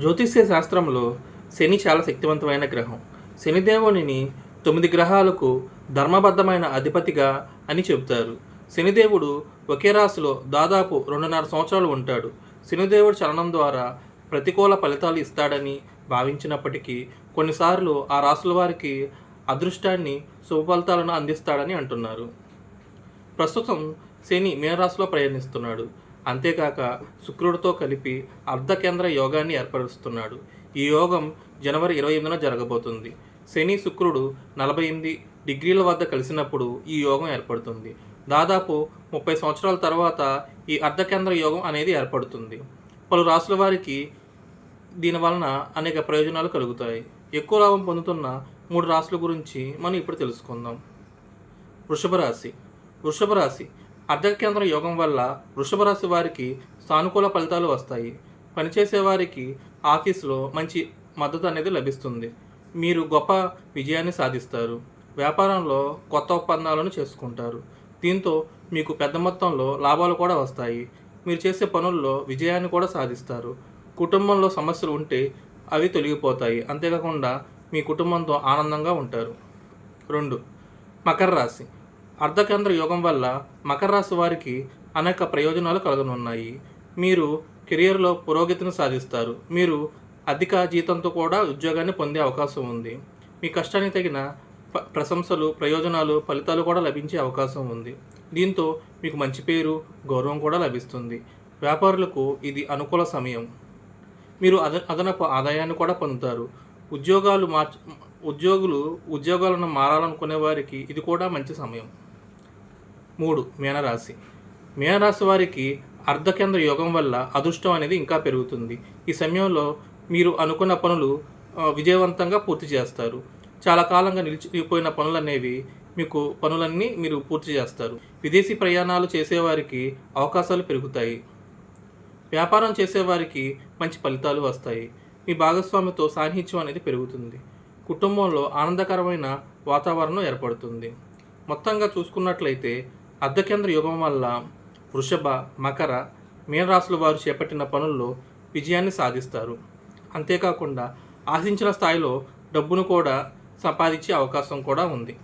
జ్యోతిష్య శాస్త్రంలో శని చాలా శక్తివంతమైన గ్రహం. శనిదేవునిని 9 గ్రహాలకు ధర్మబద్ధమైన అధిపతిగా అని చెబుతారు. శనిదేవుడు ఒకే రాశిలో దాదాపు 2.5 సంవత్సరాలు ఉంటాడు. శనిదేవుడు చలనం ద్వారా ప్రతికూల ఫలితాలు ఇస్తాడని భావించినప్పటికీ కొన్నిసార్లు ఆ రాశుల వారికి అదృష్టాన్ని, శుభ ఫలితాలను అందిస్తాడని అంటున్నారు. ప్రస్తుతం శని మీనరాశిలో ప్రయాణిస్తున్నాడు. అంతేకాక శుక్రుడితో కలిపి అర్ధకేంద్ర యోగాన్ని ఏర్పరుస్తున్నాడు. ఈ యోగం జనవరి 28న జరగబోతుంది. శని శుక్రుడు 48 డిగ్రీల వద్ద కలిసినప్పుడు ఈ యోగం ఏర్పడుతుంది. దాదాపు 30 సంవత్సరాల తర్వాత ఈ అర్ధకేంద్ర యోగం అనేది ఏర్పడుతుంది. పలు రాశుల వారికి దీనివలన అనేక ప్రయోజనాలు కలుగుతాయి. ఎక్కువ లాభం పొందుతున్న 3 రాశుల గురించి మనం ఇప్పుడు తెలుసుకుందాం. వృషభ రాశి. వృషభ రాశి అర్ధకేంద్ర యోగం వల్ల వృషభ రాశి వారికి సానుకూల ఫలితాలు వస్తాయి. పనిచేసే వారికి ఆఫీసులో మంచి మద్దతు అనేది లభిస్తుంది. మీరు గొప్ప విజయాన్ని సాధిస్తారు. వ్యాపారంలో కొత్త ఒప్పందాలను చేసుకుంటారు. దీంతో మీకు పెద్ద మొత్తంలో లాభాలు కూడా వస్తాయి. మీరు చేసే పనుల్లో విజయాన్ని కూడా సాధిస్తారు. కుటుంబంలో సమస్యలు ఉంటే అవి తొలగిపోతాయి. అంతేకాకుండా మీ కుటుంబంతో ఆనందంగా ఉంటారు. 2. మకర రాశి. అర్ధకేంద్ర యోగం వల్ల మకర రాశి వారికి అనేక ప్రయోజనాలు కలగనున్నాయి. మీరు కెరియర్లో పురోగతిని సాధిస్తారు. మీరు అధిక జీతంతో కూడా ఉద్యోగాన్ని పొందే అవకాశం ఉంది. మీ కష్టానికి తగిన ప్రశంసలు, ప్రయోజనాలు, ఫలితాలు కూడా లభించే అవకాశం ఉంది. దీంతో మీకు మంచి పేరు, గౌరవం కూడా లభిస్తుంది. వ్యాపారులకు ఇది అనుకూల సమయం. మీరు అదనపు ఆదాయాన్ని కూడా పొందుతారు. ఉద్యోగాలను మారాలనుకునే వారికి ఇది కూడా మంచి సమయం. 3. మీనరాశి. మీనరాశి వారికి అర్ధకేంద్ర యోగం వల్ల అదృష్టం అనేది ఇంకా పెరుగుతుంది. ఈ సమయంలో మీరు అనుకున్న పనులు విజయవంతంగా పూర్తి చేస్తారు. చాలా కాలంగా నిలిచిపోయిన పనులన్నీ మీరు పూర్తి చేస్తారు. విదేశీ ప్రయాణాలు చేసేవారికి అవకాశాలు పెరుగుతాయి. వ్యాపారం చేసేవారికి మంచి ఫలితాలు వస్తాయి. మీ భాగస్వామితో సాన్నిహిత్యం అనేది పెరుగుతుంది. కుటుంబంలో ఆనందకరమైన వాతావరణం ఏర్పడుతుంది. మొత్తంగా చూసుకున్నట్లయితే అర్ధకేంద్ర యోగం వల్ల వృషభ, మకర, మీనరాశుల వారు చేపట్టిన పనుల్లో విజయాన్ని సాధిస్తారు. అంతేకాకుండా ఆశించిన స్థాయిలో డబ్బును కూడా సంపాదించే అవకాశం కూడా ఉంది.